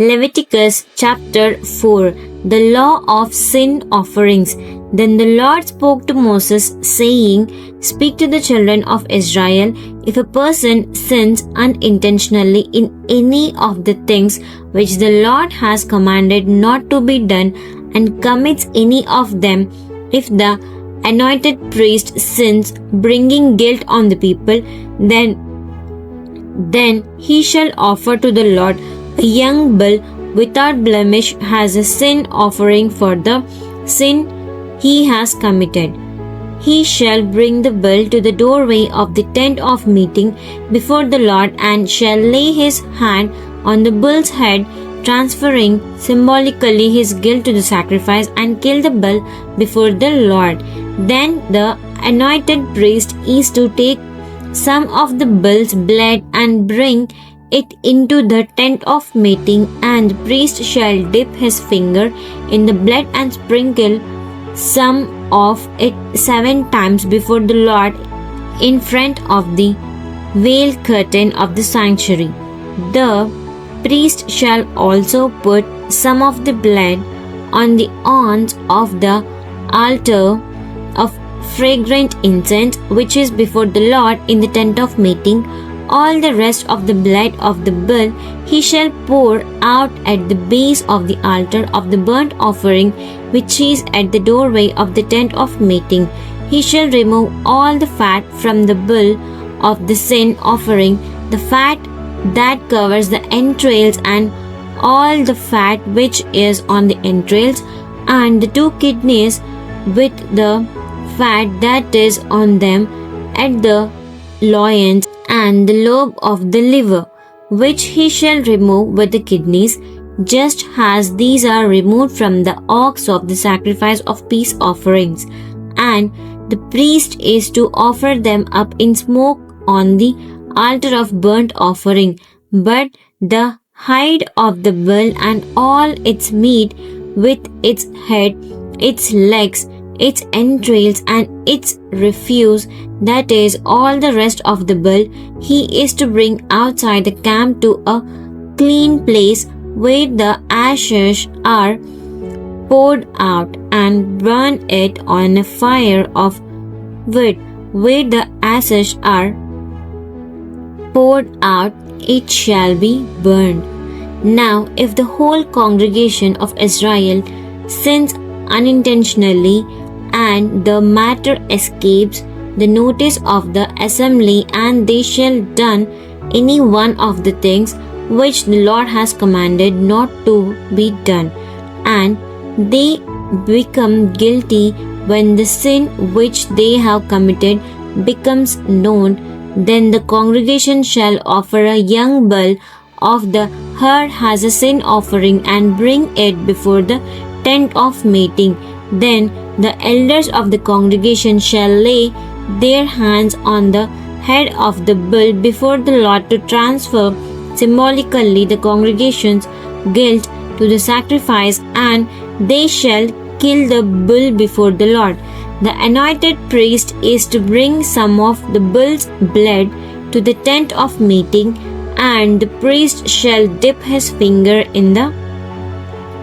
Leviticus chapter 4. The law of sin offerings. Then the Lord spoke to Moses, saying, Speak to the children of Israel, if a person sins unintentionally in any of the things which the Lord has commanded not to be done, and commits any of them, if the anointed priest sins, bringing guilt on the people, then he shall offer to the Lord a young bull without blemish as a sin offering for the sin he has committed. He shall bring the bull to the doorway of the tent of meeting before the Lord, and shall lay his hand on the bull's head, transferring symbolically his guilt to the sacrifice, and kill the bull before the Lord. Then the anointed priest is to take some of the bull's blood and bring it into the tent of meeting, and the priest shall dip his finger in the blood and sprinkle some of it 7 times before the Lord in front of the veil curtain of the sanctuary. The priest shall also put some of the blood on the horns of the altar of fragrant incense, which is before the Lord in the tent of meeting. All the rest of the blood of the bull he shall pour out at the base of the altar of the burnt offering, which is at the doorway of the tent of meeting. He shall remove all the fat from the bull of the sin offering, the fat that covers the entrails, and all the fat which is on the entrails, and the 2 kidneys with the fat that is on them at the loins, and the lobe of the liver, which he shall remove with the kidneys, just as these are removed from the ox of the sacrifice of peace offerings. And the priest is to offer them up in smoke on the altar of burnt offering. But the hide of the bull and all its meat, with its head, its legs, its entrails, and its refuse, that is, all the rest of the bull, he is to bring outside the camp to a clean place where the ashes are poured out, and burn it on a fire of wood. Where the ashes are poured out, it shall be burned. Now, if the whole congregation of Israel sins unintentionally, and the matter escapes the notice of the assembly, and they shall done any one of the things which the Lord has commanded not to be done, and they become guilty when the sin which they have committed becomes known, then the congregation shall offer a young bull of the herd as a sin offering, and bring it before the tent of meeting. Then the elders of the congregation shall lay their hands on the head of the bull before the Lord to transfer symbolically the congregation's guilt to the sacrifice, and they shall kill the bull before the Lord. The anointed priest is to bring some of the bull's blood to the tent of meeting, and the priest shall dip his finger in the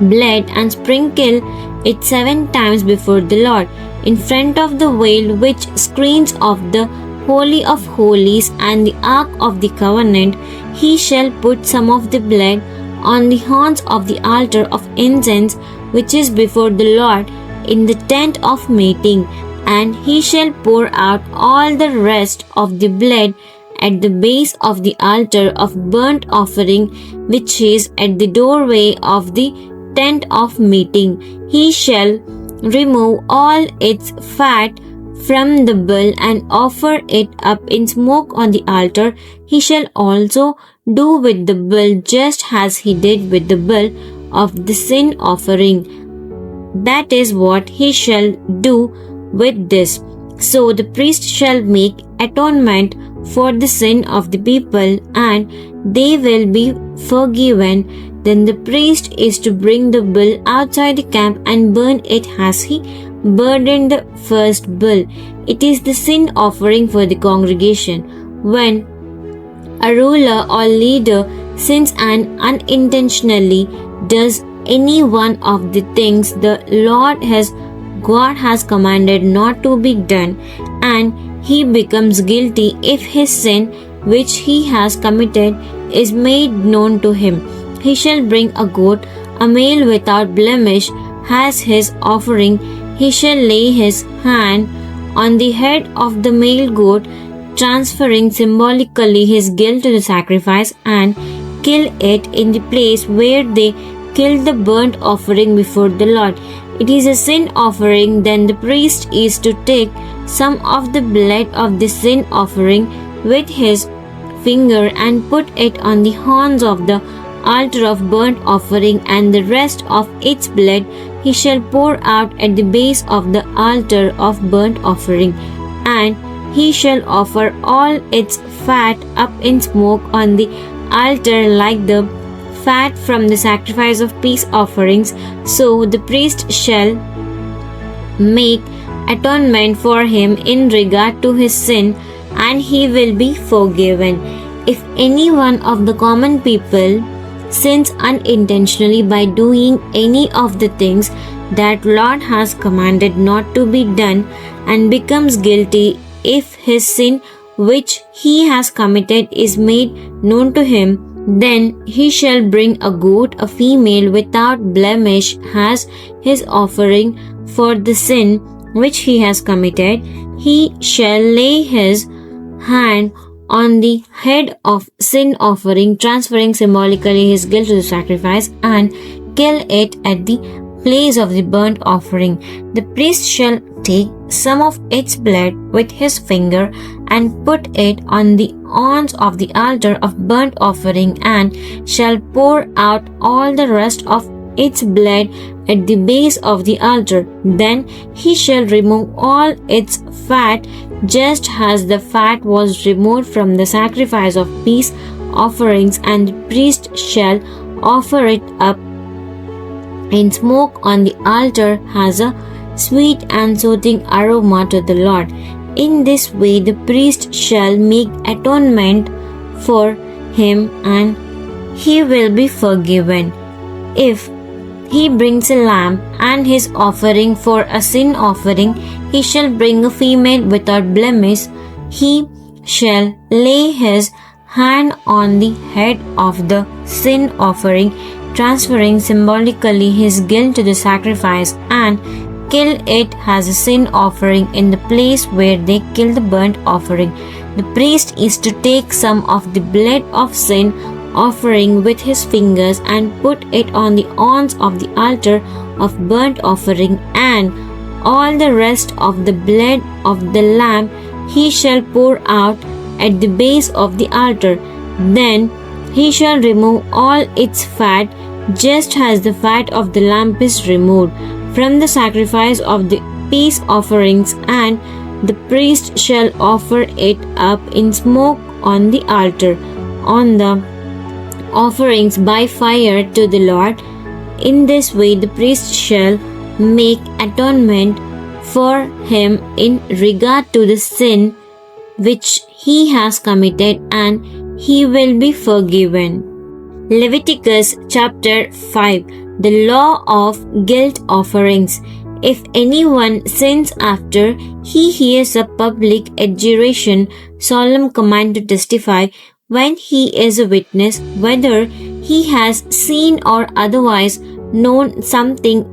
blood and sprinkle it 7 times before the Lord in front of the veil which screens of the Holy of Holies and the Ark of the Covenant. He shall put some of the blood on the horns of the altar of incense which is before the Lord in the tent of meeting, and he shall pour out all the rest of the blood at the base of the altar of burnt offering, which is at the doorway of the tent of meeting. He shall remove all its fat from the bull and offer it up in smoke on the altar. He shall also do with the bull just as he did with the bull of the sin offering. That is what he shall do with this. So the priest shall make atonement for the sin of the people, and they will be forgiven. Then the priest is to bring the bull outside the camp and burn it as he burdened the first bull. It is the sin offering for the congregation. When a ruler or leader sins and unintentionally does any one of the things the God has commanded not to be done, and he becomes guilty if his sin which he has committed is made known to him. He shall bring a goat, a male without blemish, as his offering. He shall lay his hand on the head of the male goat, transferring symbolically his guilt to the sacrifice, and kill it in the place where they killed the burnt offering before the Lord. It is a sin offering, then the priest is to take some of the blood of the sin offering with his finger and put it on the horns of the altar of burnt offering, and the rest of its blood he shall pour out at the base of the altar of burnt offering, and he shall offer all its fat up in smoke on the altar like the fat from the sacrifice of peace offerings. So the priest shall make atonement for him in regard to his sin, and he will be forgiven. If any one of the common people sins unintentionally by doing any of the things that Lord has commanded not to be done, and becomes guilty if his sin which he has committed is made known to him, then he shall bring a goat, a female without blemish, as his offering for the sin which he has committed. He shall lay his hand on the head of sin offering, transferring symbolically his guilt to the sacrifice, and kill it at the place of the burnt offering. The priest shall take some of its blood with his finger and put it on the horns of the altar of burnt offering, and shall pour out all the rest of its blood at the base of the altar. Then he shall remove all its fat, just as the fat was removed from the sacrifice of peace offerings, and the priest shall offer it up in smoke on the altar as a sweet and soothing aroma to the Lord. In this way the priest shall make atonement for him, and he will be forgiven. If he brings a lamb and his offering for a sin offering, he shall bring a female without blemish. He shall lay his hand on the head of the sin offering, transferring symbolically his guilt to the sacrifice, and kill it as a sin offering in the place where they kill the burnt offering. The priest is to take some of the blood of sin offering with his fingers and put it on the horns of the altar of burnt offering, and all the rest of the blood of the lamb he shall pour out at the base of the altar. Then he shall remove all its fat, just as the fat of the lamb is removed from the sacrifice of the peace offerings, and the priest shall offer it up in smoke on the altar, on the offerings by fire to the Lord. In this way the priest shall make atonement for him in regard to the sin which he has committed, and he will be forgiven. Leviticus chapter 5. The law of guilt offerings. If anyone sins after he hears a public adjuration, solemn command to testify, when he is a witness, whether he has seen or otherwise known something,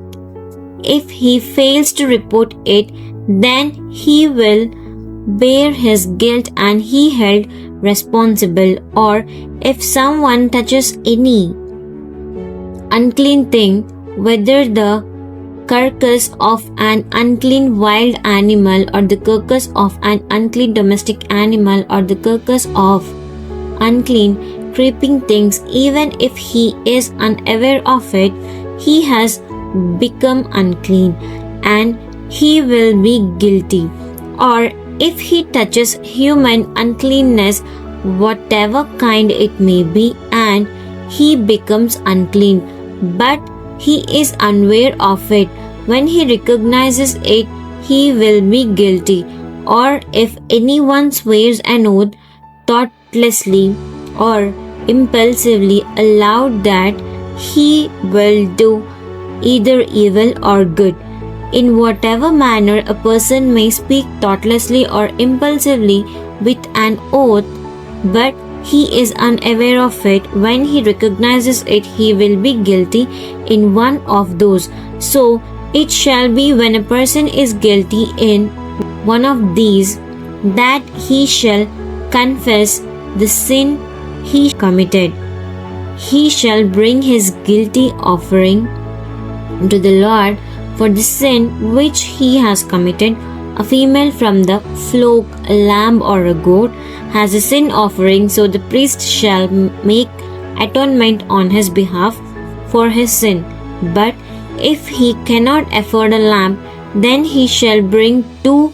if he fails to report it, then he will bear his guilt and he held responsible. Or if someone touches any unclean thing, whether the carcass of an unclean wild animal, or the carcass of an unclean domestic animal, or the carcass of unclean creeping things, even if he is unaware of it, he has become unclean, and he will be guilty. Or if he touches human uncleanness, whatever kind it may be, and he becomes unclean, but he is unaware of it, when he recognizes it, he will be guilty. Or if anyone swears an oath thoughtlessly, or impulsively allowed that he will do either evil or good. In whatever manner a person may speak thoughtlessly or impulsively with an oath, but he is unaware of it, when he recognizes it, he will be guilty in one of those. So it shall be when a person is guilty in one of these, that he shall confess the sin he committed. He shall bring his guilty offering to the Lord for the sin which he has committed, a female from the flock, a lamb or a goat, as a sin offering, so the priest shall make atonement on his behalf for his sin. But if he cannot afford a lamb, then he shall bring 2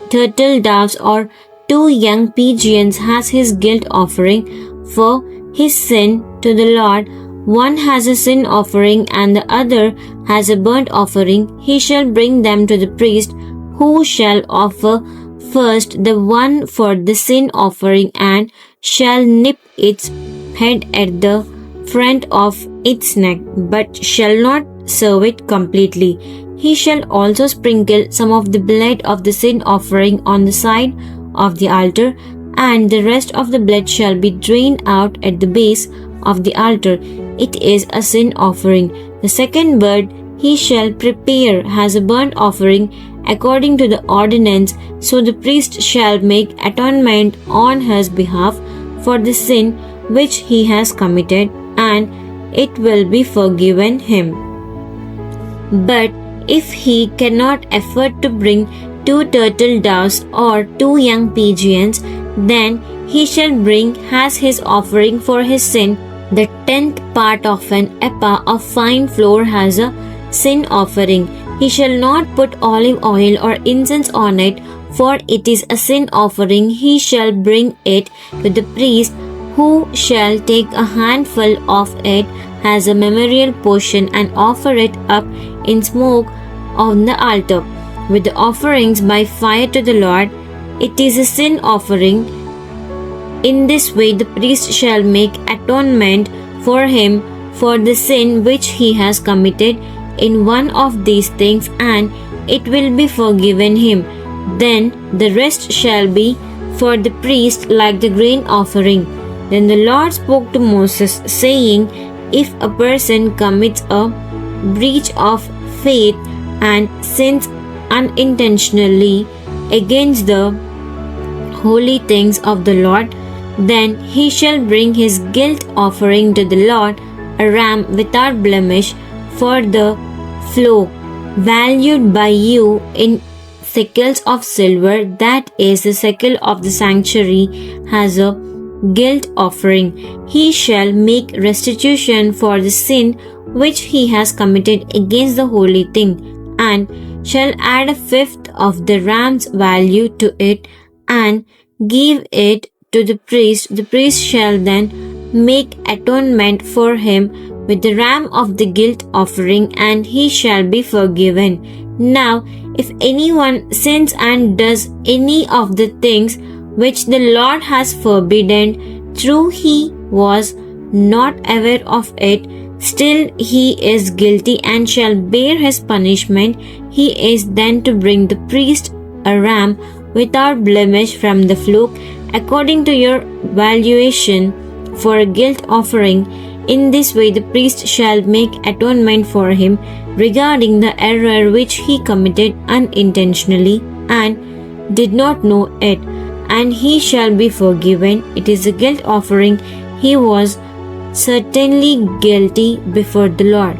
turtle doves or 2 young pigeons as his guilt offering for his sin to the Lord. One has a sin offering and the other has a burnt offering. He shall bring them to the priest, who shall offer first the one for the sin offering and shall nip its head at the front of its neck, but shall not serve it completely. He shall also sprinkle some of the blood of the sin offering on the side of the altar, and the rest of the blood shall be drained out at the base of the altar. It is a sin offering. The second bird he shall prepare as a burnt offering according to the ordinance, so the priest shall make atonement on his behalf for the sin which he has committed, and it will be forgiven him. But if he cannot afford to bring 2 turtle doves or 2 young pigeons, then he shall bring as his offering for his sin the 10th part of an ephah of fine flour as a sin offering. He shall not put olive oil or incense on it, for it is a sin offering. He shall bring it to the priest, who shall take a handful of it as a memorial portion and offer it up in smoke on the altar with the offerings by fire to the Lord. It is a sin offering. In this way the priest shall make atonement for him for the sin which he has committed in one of these things, and it will be forgiven him. Then the rest shall be for the priest like the grain offering. Then the Lord spoke to Moses, saying, if a person commits a breach of faith and sins unintentionally against the holy things of the Lord, then he shall bring his guilt offering to the Lord, a ram without blemish for the flock, valued by you in shekels of silver, that is the shekel of the sanctuary, as a guilt offering. He shall make restitution for the sin which he has committed against the holy thing, and shall add 1/5 of the ram's value to it, and give it to the priest. The priest shall then make atonement for him with the ram of the guilt offering, and he shall be forgiven. Now, if anyone sins and does any of the things which the Lord has forbidden, though he was not aware of it, still he is guilty and shall bear his punishment. He is then to bring the priest a ram without blemish from the flock, according to your valuation, for a guilt offering. In this way the priest shall make atonement for him regarding the error which he committed unintentionally and did not know it, and he shall be forgiven. It is a guilt offering. He was certainly guilty before the Lord.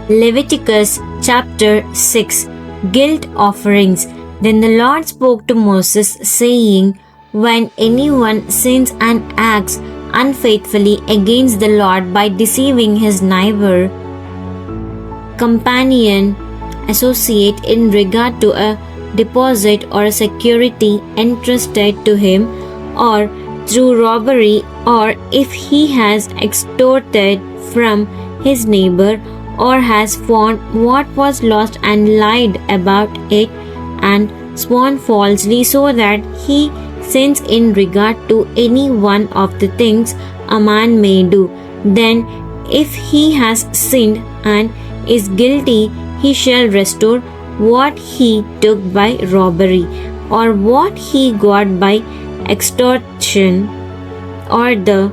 Leviticus chapter 6. Guilt offerings. Then the Lord spoke to Moses, saying, when anyone sins and acts unfaithfully against the Lord by deceiving his neighbor, companion, associate in regard to a deposit or a security entrusted to him, or through robbery, or if he has extorted from his neighbor, or has found what was lost and lied about it, and sworn falsely, so that he sins in regard to any one of the things a man may do. Then, if he has sinned and is guilty, he shall restore what he took by robbery, or what he got by extortion, or the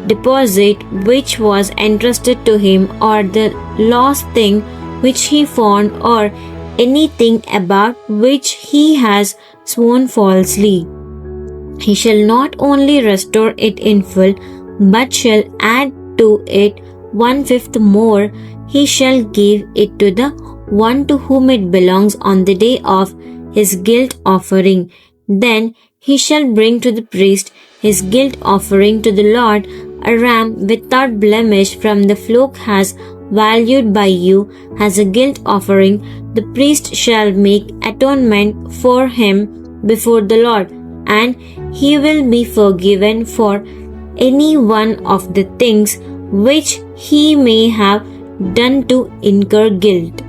deposit which was entrusted to him, or the lost thing which he found, or anything about which he has sworn falsely. He shall not only restore it in full, but shall add to it 1/5 more. He shall give it to the one to whom it belongs on the day of his guilt offering. Then he shall bring to the priest his guilt offering to the Lord, a ram without blemish from the flock has valued by you as a guilt offering. The priest shall make atonement for him before the Lord, and he will be forgiven for any one of the things which he may have done to incur guilt.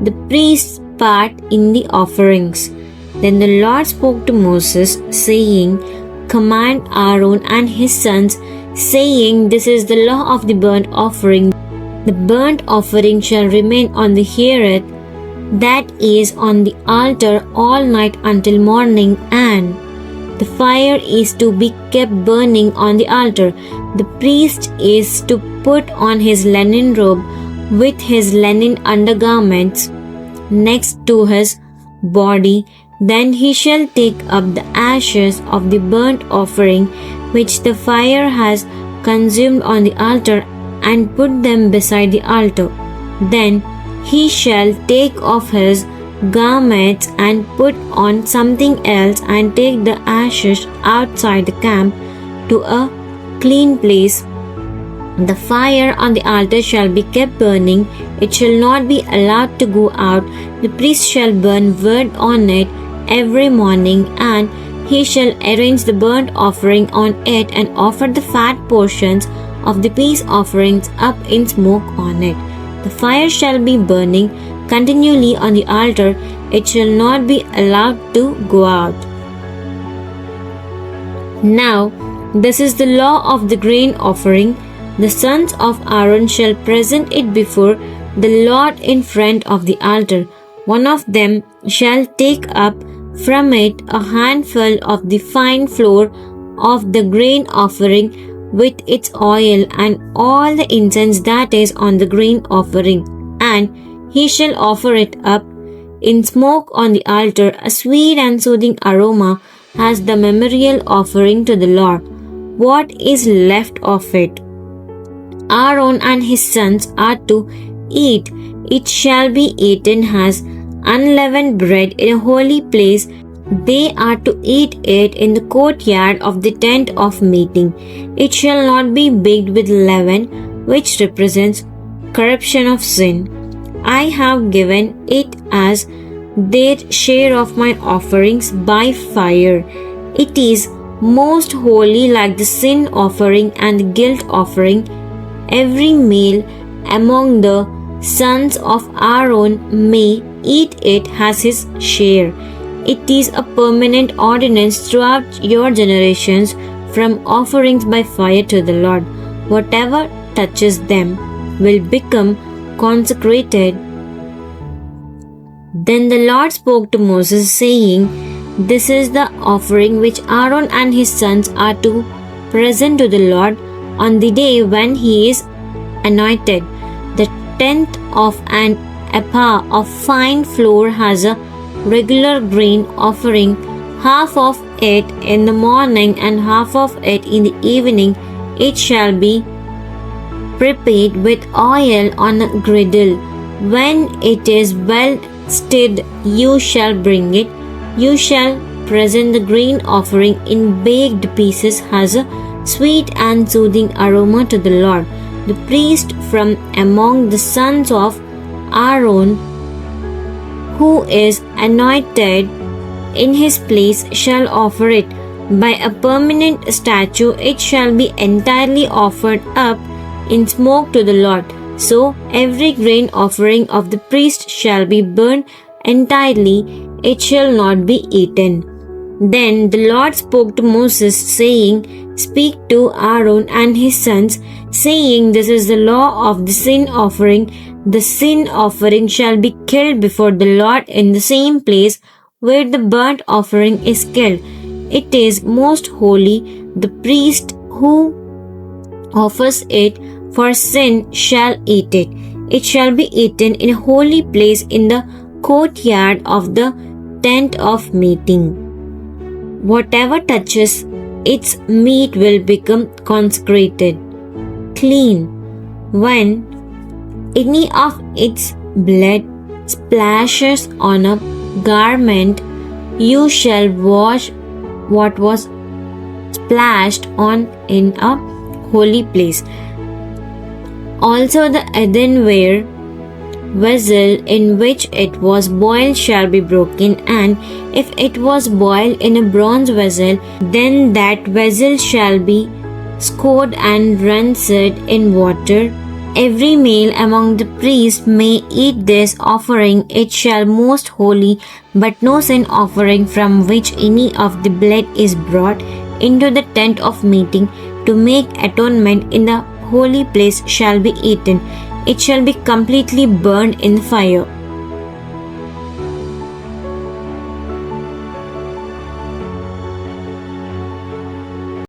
The priest's part in the offerings. Then the Lord spoke to Moses, saying, Command Aaron and his sons, saying, This is the law of the burnt offering. The burnt offering shall remain on the hearth, that is, on the altar all night until morning, and the fire is to be kept burning on the altar. The priest is to put on his linen robe with his linen undergarments next to his body. Then he shall take up the ashes of the burnt offering which the fire has consumed on the altar, and put them beside the altar. Then he shall take off his garments and put on something else, and take the ashes outside the camp to a clean place. The fire on the altar shall be kept burning, it shall not be allowed to go out. The priest shall burn wood on it every morning, and he shall arrange the burnt offering on it, and offer the fat portions of the peace offerings up in smoke on it. The fire shall be burning continually on the altar, it shall not be allowed to go out. Now, this is the law of the grain offering. The sons of Aaron shall present it before the Lord in front of the altar. One of them shall take up from it a handful of the fine flour of the grain offering with its oil, and all the incense that is on the grain offering, and he shall offer it up in smoke on the altar, a sweet and soothing aroma, as the memorial offering to the Lord. What is left of it, Aaron and his sons are to eat. It shall be eaten as unleavened bread in a holy place. They are to eat it in the courtyard of the tent of meeting. It shall not be baked with leaven, which represents corruption of sin. I have given it as their share of my offerings by fire. It is most holy, like the sin offering and the guilt offering. Every male among the sons of Aaron may eat it as his share. It is a permanent ordinance throughout your generations, from offerings by fire to the Lord. Whatever touches them will become consecrated. Then the Lord spoke to Moses, saying, This is the offering which Aaron and his sons are to present to the Lord on the day when he is anointed. The tenth of an ephah of fine flour has a regular grain offering, half of it in the morning and half of it in the evening. It shall be prepared with oil on a griddle. When it is well stirred, you shall bring it. You shall present the grain offering in baked pieces as a sweet and soothing aroma to the Lord. The priest from among the sons of Aaron, who is anointed in his place, shall offer it. By a permanent statute, it shall be entirely offered up in smoke to the Lord. So every grain offering of the priest shall be burned entirely, it shall not be eaten. Then the Lord spoke to Moses, saying, Speak to Aaron and his sons, saying, This is the law of the sin offering. The sin offering shall be killed before the Lord in the same place where the burnt offering is killed. It is most holy. The priest who offers it for sin shall eat it. It shall be eaten in a holy place in the courtyard of the tent of meeting. Whatever touches its meat will become consecrated, clean. When any of its blood splashes on a garment, you shall wash what was splashed on in a holy place. Also the earthenware vessel in which it was boiled shall be broken, and if it was boiled in a bronze vessel, then that vessel shall be scoured and rinsed in water. Every male among the priests may eat this offering. It shall most holy, but no sin offering from which any of the blood is brought into the tent of meeting to make atonement in the holy place shall be eaten. It shall be completely burned in the fire.